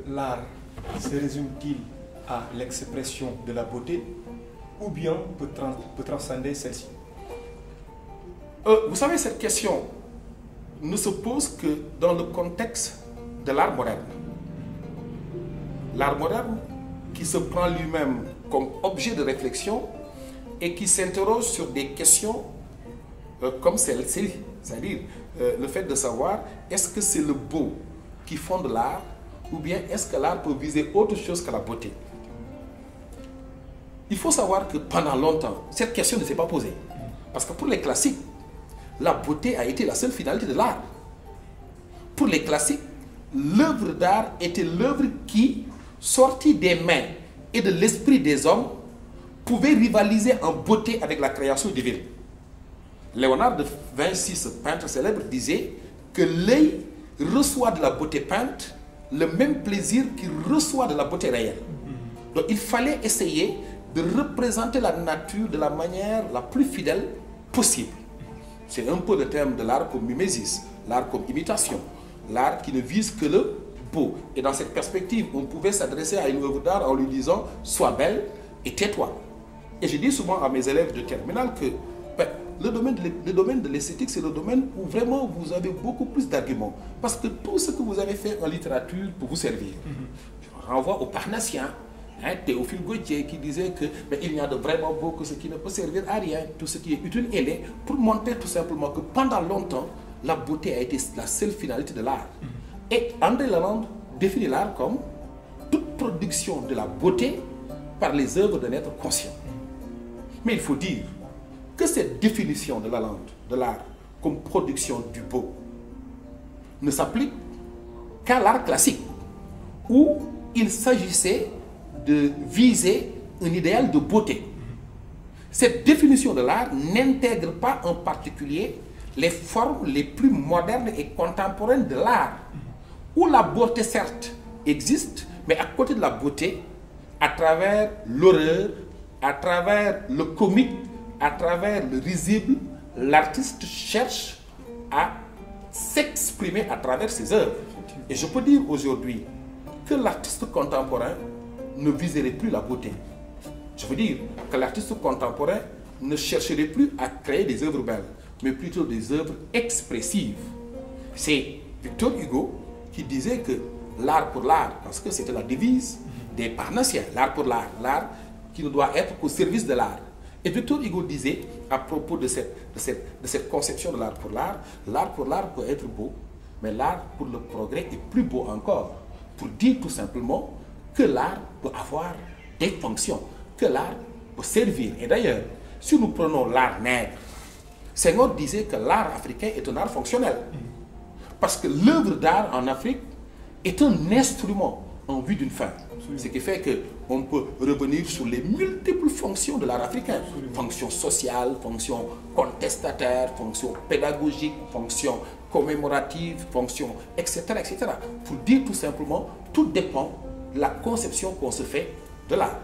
L'art se résume-t-il à l'expression de la beauté ou bien peut transcender celle-ci? Vous savez, cette question ne se pose que dans le contexte de l'art moderne. L'art moderne qui se prend lui-même comme objet de réflexion et qui s'interroge sur des questions comme celle-ci, c'est-à-dire le fait de savoir est-ce que c'est le beau qui fonde l'art ou bien est-ce que l'art peut viser autre chose que la beauté. Il faut savoir que pendant longtemps, cette question ne s'est pas posée. Parce que pour les classiques, la beauté a été la seule finalité de l'art. Pour les classiques, l'œuvre d'art était l'œuvre qui, sortie des mains et de l'esprit des hommes, pouvait rivaliser en beauté avec la création divine. Léonard de Vinci, ce peintre célèbre, disait que l'œil reçoit de la beauté peinte le même plaisir qu'il reçoit de la beauté réelle. Donc il fallait essayer de représenter la nature de la manière la plus fidèle possible. C'est un peu le terme de l'art comme mimésis, l'art comme imitation, l'art qui ne vise que le beau. Et dans cette perspective, on pouvait s'adresser à une œuvre d'art en lui disant « sois belle et tais-toi ». Et je dis souvent à mes élèves de terminale que le domaine de l'esthétique, c'est le domaine où vraiment vous avez beaucoup plus d'arguments. Parce que tout ce que vous avez fait en littérature peut vous servir. Je renvoie aux Parnassiens, Théophile Gautier qui disait que il n'y a de vraiment beau que ce qui ne peut servir à rien. Tout ce qui est utile est laid, pour montrer tout simplement que pendant longtemps, la beauté a été la seule finalité de l'art. Et André Lalande définit l'art comme toute production de la beauté par les œuvres d'un être conscient. Mais il faut dire que cette définition de Lalande, de l'art comme production du beau, ne s'applique qu'à l'art classique, où il s'agissait de viser un idéal de beauté. Cette définition de l'art n'intègre pas en particulier les formes les plus modernes et contemporaines de l'art, où la beauté certes existe, mais à côté de la beauté, à travers l'horreur, à travers le comique, à travers le risible, l'artiste cherche à s'exprimer à travers ses œuvres. Et je peux dire aujourd'hui que l'artiste contemporain ne viserait plus la beauté. Je veux dire que l'artiste contemporain ne chercherait plus à créer des œuvres belles, mais plutôt des œuvres expressives. C'est Victor Hugo qui disait que l'art pour l'art, parce que c'était la devise des Parnassiens, l'art pour l'art, l'art qui ne doit être qu'au service de l'art. Et Victor Hugo disait, à propos de cette conception de l'art pour l'art peut être beau, mais l'art pour le progrès est plus beau encore, pour dire tout simplement que l'art peut avoir des fonctions, que l'art peut servir. Et d'ailleurs, si nous prenons l'art nègre, Senghor disait que l'art africain est un art fonctionnel. Parce que l'œuvre d'art en Afrique est un instrument en vue d'une fin. Ce qui fait qu'on peut revenir sur les multiples fonctions de l'art africain. Fonction sociale, fonction contestataire, fonction pédagogique, fonction commémorative, fonction, etc., etc. Pour dire tout simplement, tout dépend de la conception qu'on se fait de l'art.